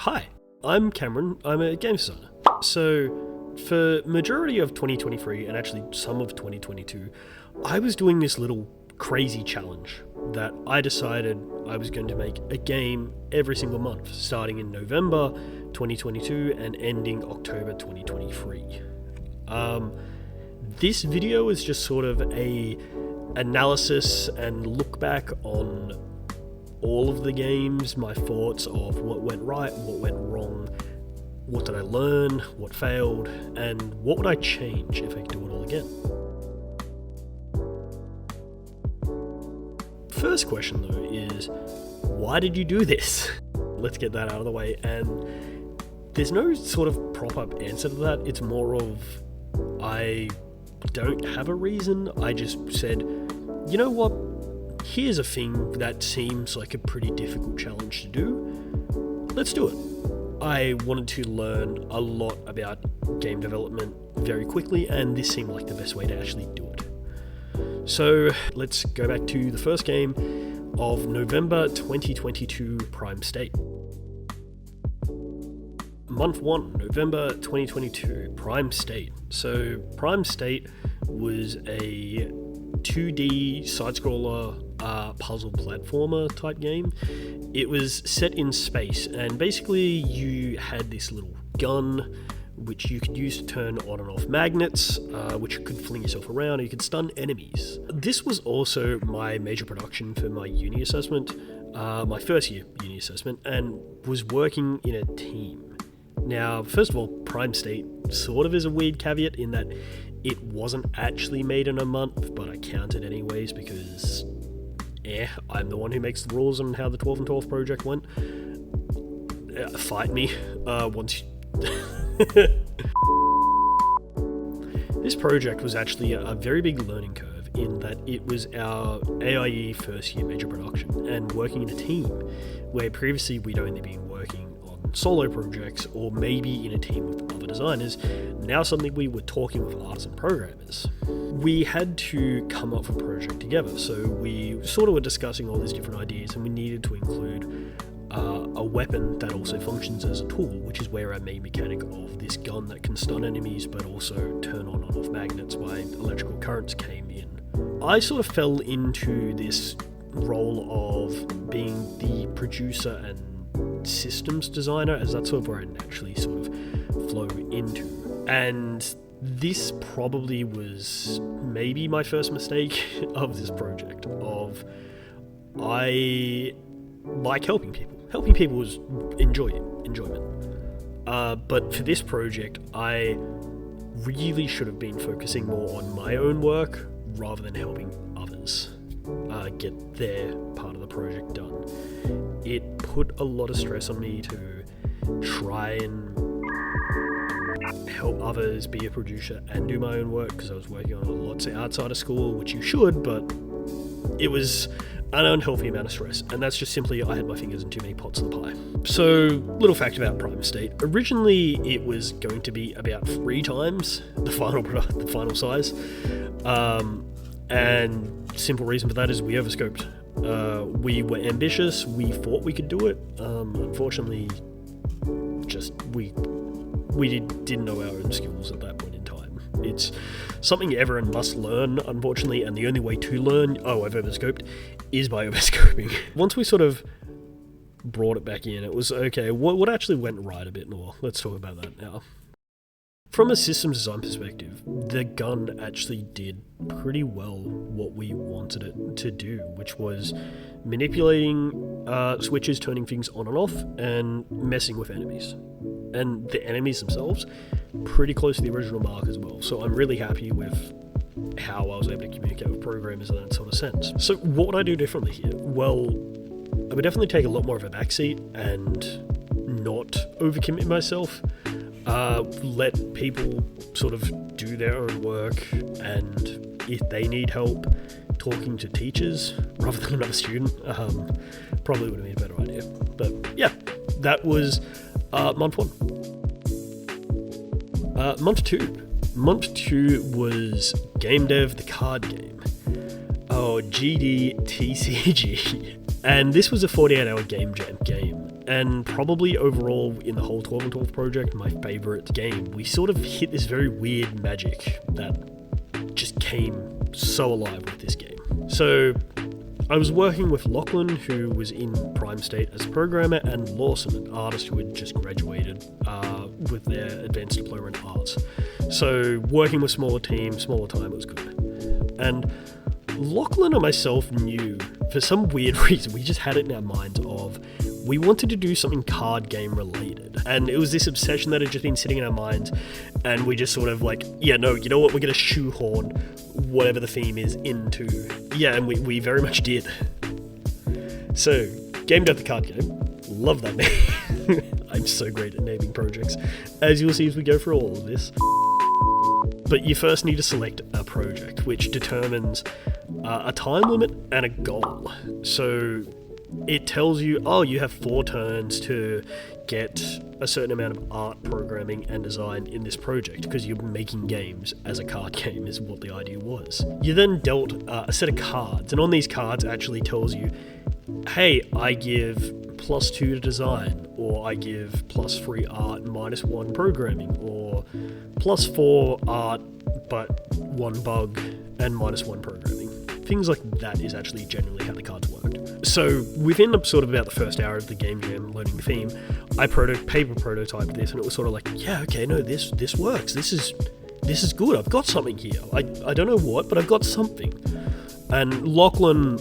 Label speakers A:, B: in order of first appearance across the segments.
A: Hi, I'm Cameron. I'm a game designer. So, for majority of 2023 and actually some of 2022, I was doing this little crazy challenge that I decided I was going to make a game every single month, starting in November 2022 and ending October 2023. This video is just sort of a analysis and look back on all of the games, my thoughts of what went right, what went wrong, what did I learn, what failed, and what would I change if I could do it all again. First question though is, why did you do this? Let's get that out of the way, and there's no sort of prop-up answer to that. It's more of, I don't have a reason. I just said, you know what? Here's a thing that seems like a pretty difficult challenge to do. Let's do it. I wanted to learn a lot about game development very quickly, and this seemed like the best way to actually do it. So let's go back to the first game of November 2022, Prime State. Month 1, November 2022, Prime State. So Prime State was a 2D side-scroller puzzle platformer type game. It was set in space, and basically you had this little gun which you could use to turn on and off magnets, which you could fling yourself around, or you could stun enemies. This was also my major production for my uni assessment, my first year uni assessment, and was working in a team. Now, first of all, Prime State sort of is a weird caveat in that it wasn't actually made in a month, but I count it anyways because, I'm the one who makes the rules on how the 12 and 12 project went. Fight me once you... This project was actually a very big learning curve in that it was our AIE first year major production and working in a team, where previously we'd only been working on solo projects or maybe in a team with other designers. Now suddenly we were talking with artists and programmers. We had to come up with a project together, so we sort of were discussing all these different ideas, and we needed to include a weapon that also functions as a tool, which is where our main mechanic of this gun that can stun enemies but also turn on and off magnets by electrical currents came in. I sort of fell into this role of being the producer and systems designer, as that's sort of where I naturally sort of flow into. And this probably was maybe my first mistake of this project, of I like helping people. Helping people was enjoyment. But for this project, I really should have been focusing more on my own work rather than helping others get their part of the project done. It put a lot of stress on me to try and help others be a producer and do my own work, because I was working on a lot outside of school, which you should, but it was an unhealthy amount of stress, and that's just simply I had my fingers in too many pots of the pie. So, little fact about Prime State. Originally, it was going to be about 3 times the final size, and simple reason for that is we overscoped. We were ambitious. We thought we could do it. Unfortunately, just we didn't know our own skills at that point in time. It's something everyone must learn, unfortunately, and the only way to learn, I've overscoped, is by overscoping. Once we sort of brought it back in, it was, okay, what actually went right a bit more? Let's talk about that now. From a systems design perspective, the gun actually did pretty well what we wanted it to do, which was manipulating switches, turning things on and off, and messing with enemies. And the enemies themselves, pretty close to the original mark as well. So I'm really happy with how I was able to communicate with programmers in that sort of sense. So what would I do differently here? Well, I would definitely take a lot more of a backseat and not overcommit myself. Let people sort of do their own work, and if they need help, talking to teachers rather than another student probably would have been a better idea. But yeah, that was month 1. Month 2. Month 2 was Game Dev, the card game. GDTCG. And this was a 48-hour game jam game. and probably overall in the whole 12 and 12 project, my favourite game. We sort of hit this very weird magic that just came so alive with this game. So I was working with Lachlan, who was in Prime State as a programmer, and Lawson, an artist who had just graduated with their advanced diploma in arts. So working with smaller team, smaller time, it was good. And Lachlan and myself knew, for some weird reason, we just had it in our minds of, we wanted to do something card game related. And it was this obsession that had just been sitting in our minds, and we just sort of like, yeah, no, you know what, we're going to shoehorn whatever the theme is into. Yeah, and we very much did. So, Game Dev the Card Game. Love that name. I'm so great at naming projects, as you'll see as we go through all of this. But you first need to select a project, which determines a time limit and a goal. So it tells you, oh, you have 4 turns to get a certain amount of art, programming, and design in this project, because you're making games as a card game is what the idea was. You're then dealt a set of cards, and on these cards actually tells you, hey, I give +2 to design, or I give +3 art, -1 programming, or +4 art, but 1 bug, and -1 programming. Things like that is actually generally how the cards worked. So within sort of about the first hour of the game jam learning the theme, I paper prototyped this, and it was sort of like, yeah, okay, no, this works. This is good. I've got something here. I don't know what, but I've got something. And Lachlan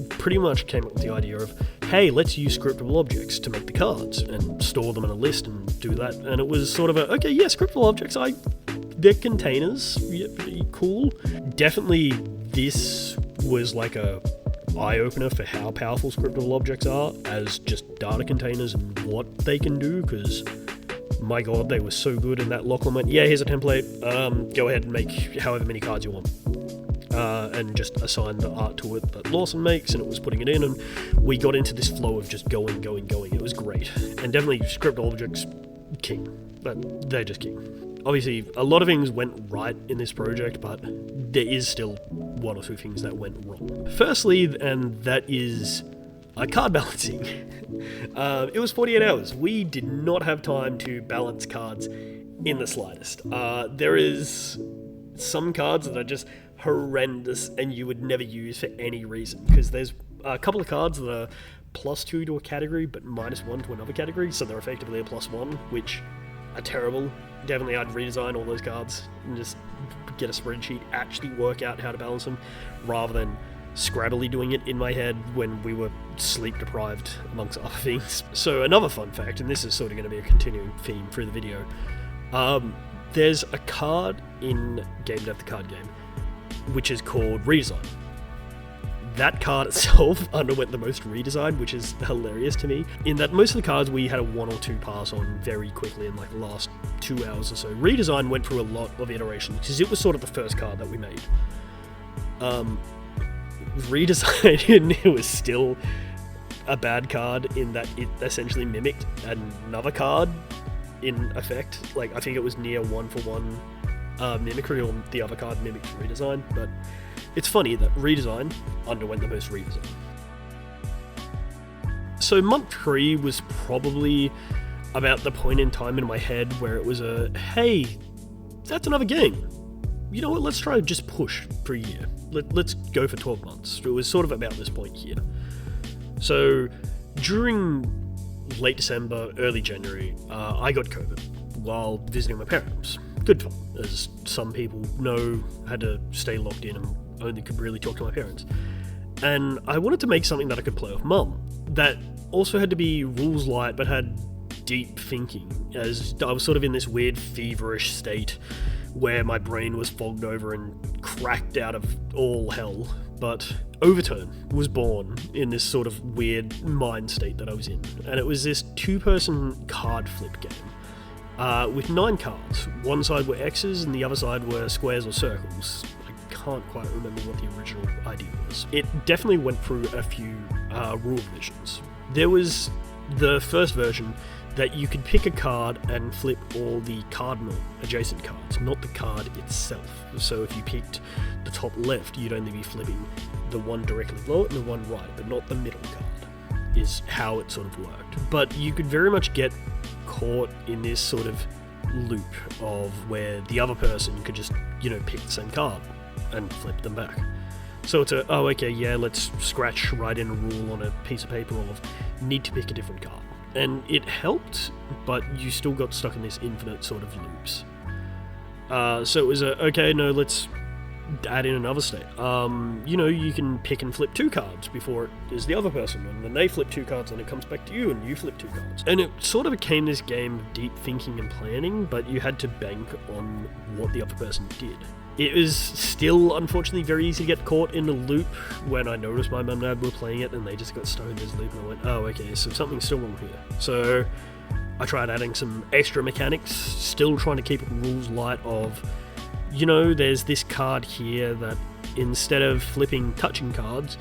A: pretty much came up with the idea of, hey, let's use scriptable objects to make the cards and store them in a list and do that. And it was sort of a, okay, yeah, scriptable objects, they're containers, yeah, cool. Definitely this was like a eye-opener for how powerful scriptable objects are as just data containers and what they can do, because my god, they were so good. And that Lachlan went, yeah, here's a template, go ahead and make however many cards you want. And just assign the art to it that Lawson makes, and it was putting it in, and we got into this flow of just going. It was great. And definitely scriptable objects, king. But they're just king. Obviously, a lot of things went right in this project, but there is still 1 or 2 things that went wrong. Firstly, and that is card balancing. It was 48 hours. We did not have time to balance cards in the slightest. There is some cards that are just horrendous and you would never use for any reason, because there's a couple of cards that are +2 to a category but -1 to another category, so they're effectively a +1, which are terrible. Definitely I'd redesign all those cards and just get a spreadsheet, actually work out how to balance them, rather than scrabbily doing it in my head when we were sleep deprived, amongst other things. So another fun fact, and this is sort of going to be a continuing theme through the video, there's a card in Game Dev the Card Game which is called Redesign. That card itself underwent the most redesign, which is hilarious to me, in that most of the cards we had a 1 or 2 pass on very quickly in like the last 2 hours or so. Redesign went through a lot of iterations, because it was sort of the first card that we made. Redesign, it was still a bad card in that it essentially mimicked another card in effect. Like, I think it was near 1-for-1 mimicry, or the other card mimicked Redesign, but it's funny that Redesign underwent the most redesign. So month 3 was probably about the point in time in my head where it was a, hey, that's another game. You know what, let's try to just push for a year. Let's go for 12 months. It was sort of about this point here. So during late December, early January, I got COVID while visiting my parents. Good fun, as some people know, had to stay locked in and only could really talk to my parents. And I wanted to make something that I could play with Mum, that also had to be rules light but had deep thinking, as I was sort of in this weird feverish state where my brain was fogged over and cracked out of all hell. But Overturn was born in this sort of weird mind state that I was in, and it was this 2-person card flip game. With 9 cards. One side were X's and the other side were squares or circles. I can't quite remember what the original idea was. It definitely went through a few rule revisions. There was the first version that you could pick a card and flip all the cardinal adjacent cards, not the card itself. So if you picked the top left, you'd only be flipping the one directly below it and the one right, but not the middle card. is how it sort of worked. But you could very much get caught in this sort of loop of where the other person could just, pick the same card and flip them back. So it's let's scratch, write in a rule on a piece of paper of need to pick a different card. And it helped, but you still got stuck in this infinite sort of loops. So it was let's add in another state. You can pick and flip 2 cards before it is the other person, and then they flip 2 cards and it comes back to you and you flip 2 cards. And it sort of became this game of deep thinking and planning, but you had to bank on what the other person did. It was still, unfortunately, very easy to get caught in a loop when I noticed my mum and dad were playing it and they just got stuck in this loop, and I went, oh, okay, so something's still wrong here. So I tried adding some extra mechanics, still trying to keep rules light of, there's this card here that instead of flipping touching cards,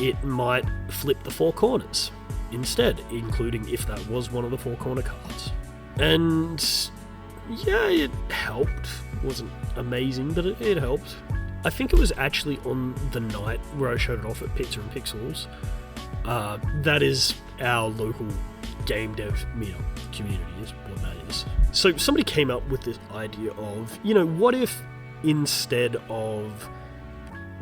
A: it might flip the 4 corners instead, including if that was one of the 4 corner cards. And yeah, it helped. It wasn't amazing, but it helped. I think it was actually on the night where I showed it off at Pizza and Pixels. That is our local game dev meetup community, is what that is. So somebody came up with this idea of, what if instead of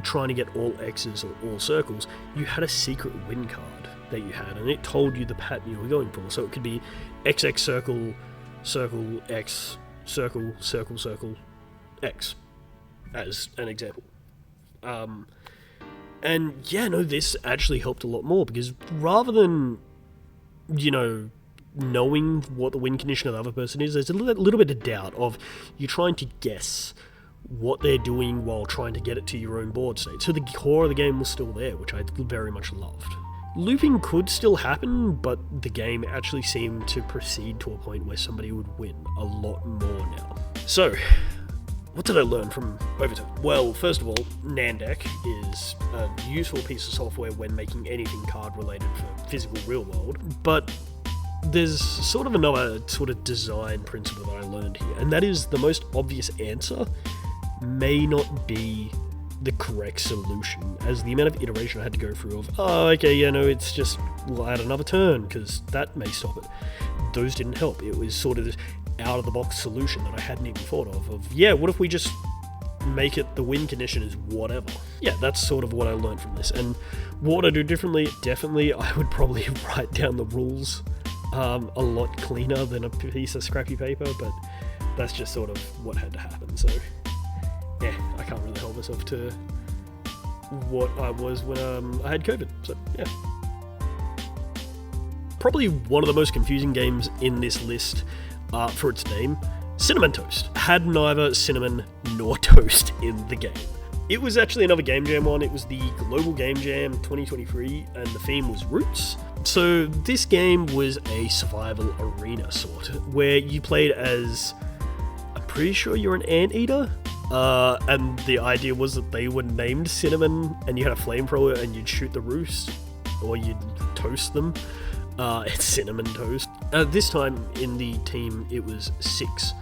A: trying to get all X's or all circles, you had a secret win card that you had, and it told you the pattern you were going for. So it could be XX circle, circle, X, circle, circle, circle, X, as an example. This actually helped a lot more, because rather than, knowing what the win condition of the other person is, there's a little bit of doubt of you trying to guess what they're doing while trying to get it to your own board state. So the core of the game was still there, which I very much loved. Looping could still happen, but the game actually seemed to proceed to a point where somebody would win a lot more now. So, what did I learn from Overtime? Well, first of all, Nandeck is a useful piece of software when making anything card related for physical real world, but there's sort of another sort of design principle that I learned here, and that is the most obvious answer may not be the correct solution, as the amount of iteration I had to go through of, it's just, we'll add another turn, because that may stop it. Those didn't help. It was sort of this out-of-the-box solution that I hadn't even thought of, what if we just make it the win condition is whatever? Yeah, that's sort of what I learned from this. And what would I do differently? Definitely, I would probably write down the rules a lot cleaner than a piece of scrappy paper, but that's just sort of what had to happen. So yeah, I can't really hold myself to what I was when I had COVID. So yeah. Probably one of the most confusing games in this list for its name, Cinnamon Toast. Had neither cinnamon nor toast in the game. It was actually another Game Jam one. It was the Global Game Jam 2023, and the theme was Roots. So this game was a survival arena sort, where you played as, I'm pretty sure you're an anteater, and the idea was that they were named Cinnamon, and you had a flamethrower and you'd shoot the roost, or you'd toast them. It's Cinnamon Toast. This time in the team it was 6.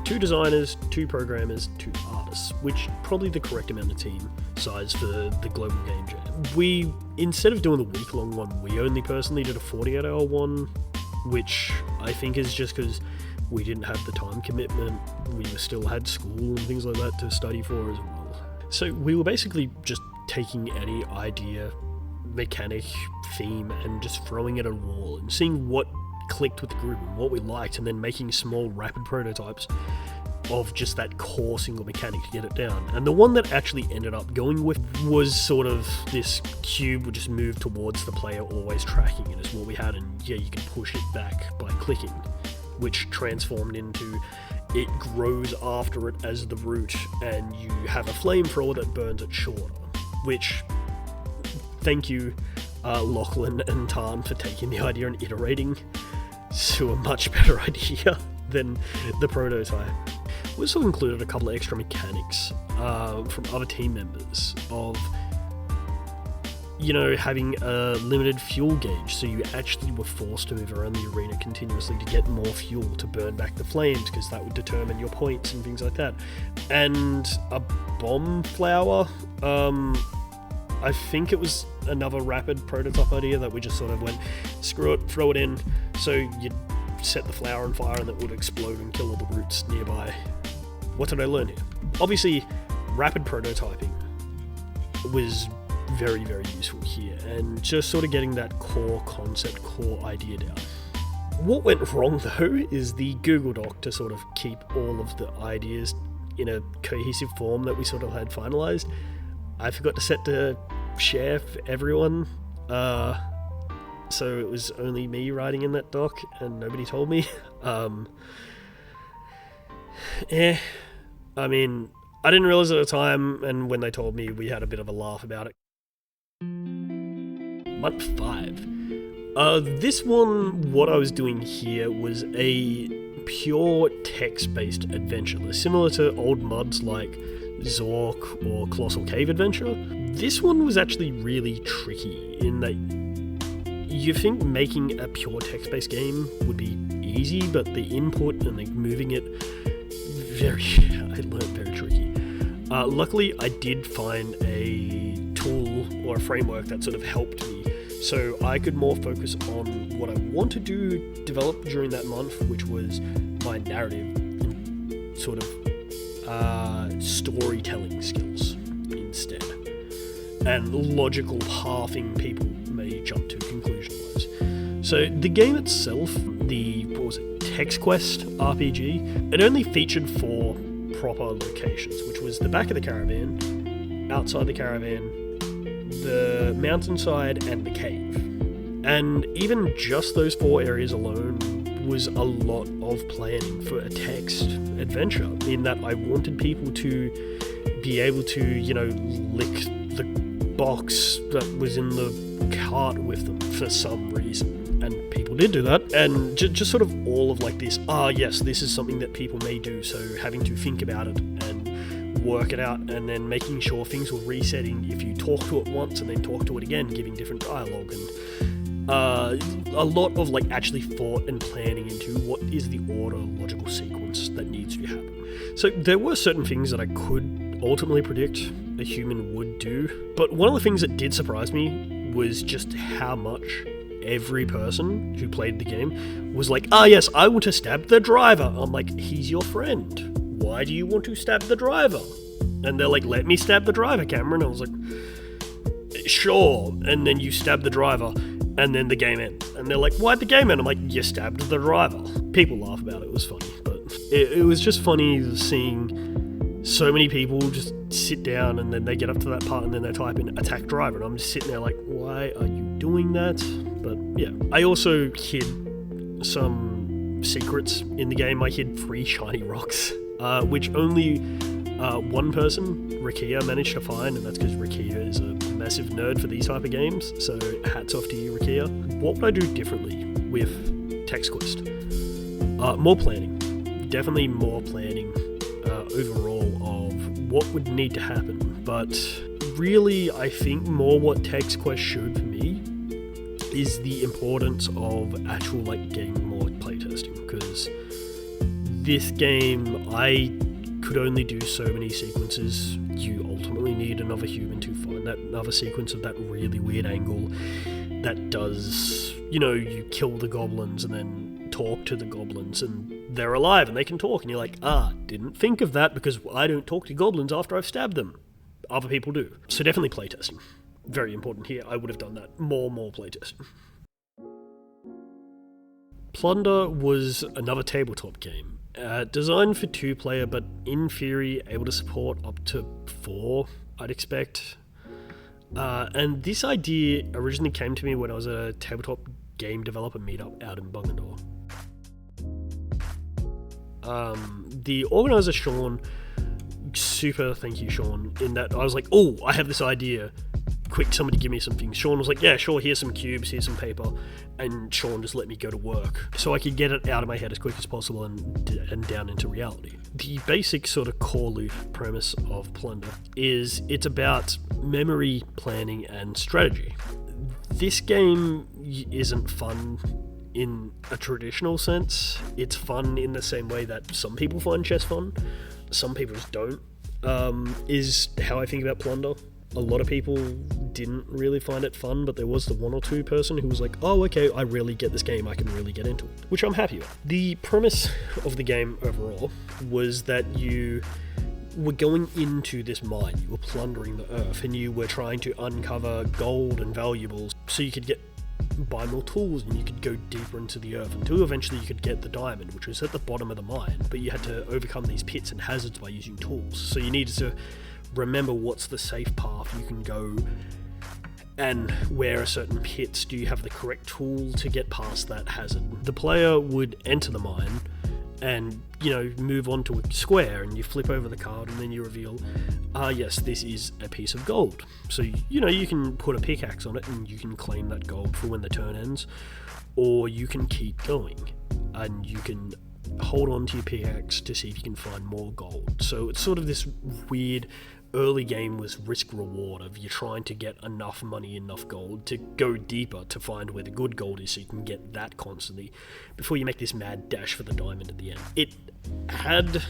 A: 2 designers, 2 programmers, 2 artists, which probably the correct amount of team size for the Global Game Jam. We, instead of doing the week-long one, we only personally did a 48-hour one, which I think is just because we didn't have the time commitment. We still had school and things like that to study for as well. So we were basically just taking any idea, mechanic, theme, and just throwing it at a wall and seeing what clicked with the group and what we liked, and then making small rapid prototypes of just that core single mechanic to get it down. And the one that actually ended up going with was sort of this cube would just move towards the player, always tracking it, is what we had, and yeah, you can push it back by clicking, which transformed into it grows after it as the root, and you have a flamethrower that burns it shorter, which, thank you Lachlan and Tan for taking the idea and iterating to a much better idea than the prototype. We also included a couple of extra mechanics from other team members of, having a limited fuel gauge, so you actually were forced to move around the arena continuously to get more fuel to burn back the flames, because that would determine your points and things like that. And a bomb flower, I think it was another rapid prototype idea that we just sort of went, screw it, throw it in. So you'd set the flower on fire and it would explode and kill all the roots nearby. What did I learn here? Obviously, rapid prototyping was very, very useful here, and just sort of getting that core concept, core idea down. What went wrong though is the Google Doc to sort of keep all of the ideas in a cohesive form that we sort of had finalized. I forgot to set to share for everyone, so it was only me writing in that doc and nobody told me. I mean, I didn't realize at the time, and when they told me, we had a bit of a laugh about it. Month 5. This one, what I was doing here was a pure text-based adventure, similar to old mods like Zork or Colossal Cave Adventure. This one was actually really tricky in that you think making a pure text-based game would be easy, but the input and like moving it, I learned very tricky. Luckily, I did find a tool or a framework that sort of helped me, so I could more focus on what I wanted to develop during that month, which was my narrative and sort of storytelling skills instead, and logical pathing people may jump to conclusion-wise. So the game itself, Text Quest RPG, it only featured 4 proper locations, which was the back of the caravan, outside the caravan, the mountainside, and the cave. And even just those 4 areas alone was a lot of planning for a text adventure, in that I wanted people to be able to, lick the box that was in the cart with them for some reason. And people did do that, and just sort of all of like this, yes, this is something that people may do, so having to think about it and work it out, and then making sure things were resetting if you talk to it once and then talk to it again, giving different dialogue, and a lot of like actually thought and planning into what is the order, logical sequence that needs to happen. So there were certain things that I could ultimately predict a human would do, but one of the things that did surprise me was just how much every person who played the game was like, yes, I want to stab the driver. I'm like, he's your friend. Why do you want to stab the driver? And they're like, let me stab the driver, Cameron. I was like, sure. And then you stab the driver, and then the game ends. And they're like, why'd the game end? I'm like, you stabbed the driver. People laugh about it. It was funny. But it was just funny seeing so many people just sit down and then they get up to that part and then they type in attack driver. And I'm just sitting there like, why are you doing that? But yeah, I also hid some secrets in the game. I hid 3 shiny rocks, which only one person, Rakia, managed to find, and that's because Rakia is a massive nerd for these type of games, so hats off to you, Rakia. What would I do differently with Text Quest? More planning. Definitely more planning overall of what would need to happen, but really I think more what Text Quest showed for me is the importance of actual getting more playtesting, because this game, I could only do so many sequences. You ultimately need another human to find that another sequence of that really weird angle that does, you kill the goblins and then talk to the goblins and they're alive and they can talk, and you're like, didn't think of that because I don't talk to goblins after I've stabbed them. Other people do. So definitely playtesting. Very important here. I would have done that. More playtesting. Plunder was another tabletop game. Designed for 2-player, but in theory able to support up to 4, I'd expect. And this idea originally came to me when I was at a tabletop game developer meetup out in Bungendore. The organizer, Sean, super thank you, Sean, in that I was like, I have this idea. Quick, somebody give me some things. Sean was like, yeah, sure, here's some cubes, here's some paper, and Sean just let me go to work so I could get it out of my head as quick as possible and down into reality. The basic sort of core loop premise of Plunder is it's about memory, planning, and strategy. This game isn't fun in a traditional sense. It's fun in the same way that some people find chess fun, some people just don't, is how I think about Plunder. A lot of people didn't really find it fun, but there was the one or two person who was like, oh, okay, I really get this game, I can really get into it, which I'm happy with. The premise of the game overall was that you were going into this mine, you were plundering the earth, and you were trying to uncover gold and valuables so you could buy more tools and you could go deeper into the earth until eventually you could get the diamond, which was at the bottom of the mine, but you had to overcome these pits and hazards by using tools. So you needed to remember what's the safe path you can go, and where are certain pits, do you have the correct tool to get past that hazard. The player would enter the mine and, move on to a square, and you flip over the card and then you reveal, yes, this is a piece of gold. So, you can put a pickaxe on it and you can claim that gold for when the turn ends, or you can keep going and you can hold on to your pickaxe to see if you can find more gold. So it's sort of this weird early game was risk reward of you're trying to get enough money, enough gold to go deeper to find where the good gold is so you can get that constantly before you make this mad dash for the diamond at the end. It had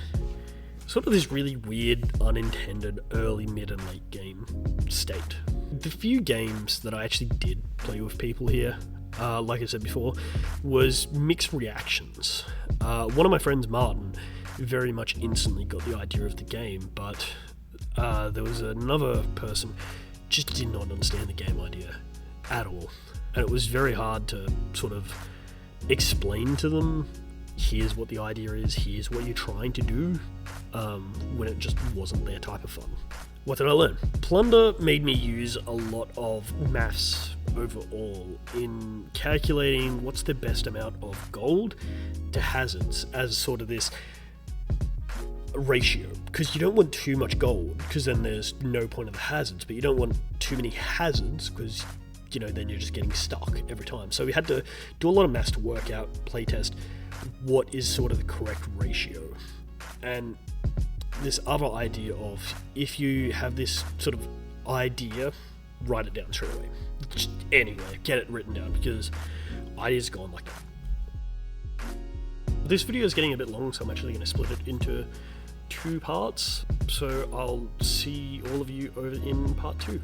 A: sort of this really weird unintended early, mid and late game state. The few games that I actually did play with people here, like I said before, was mixed reactions. One of my friends, Martin, very much instantly got the idea of the game, but there was another person just did not understand the game idea at all, and it was very hard to sort of explain to them, here's what the idea is, here's what you're trying to do, when it just wasn't their type of fun. What did I learn? Plunder made me use a lot of maths overall in calculating what's the best amount of gold to hazards as sort of this ratio, because you don't want too much gold because then there's no point of the hazards, but you don't want too many hazards because then you're just getting stuck every time. So we had to do a lot of maths to work out, playtest what is sort of the correct ratio. And this other idea of, if you have this sort of idea, write it down straight away. Just anywhere, get it written down, because ideas gone like that. This video is getting a bit long, so I'm actually going to split it into 2 parts. So I'll see all of you over in part 2.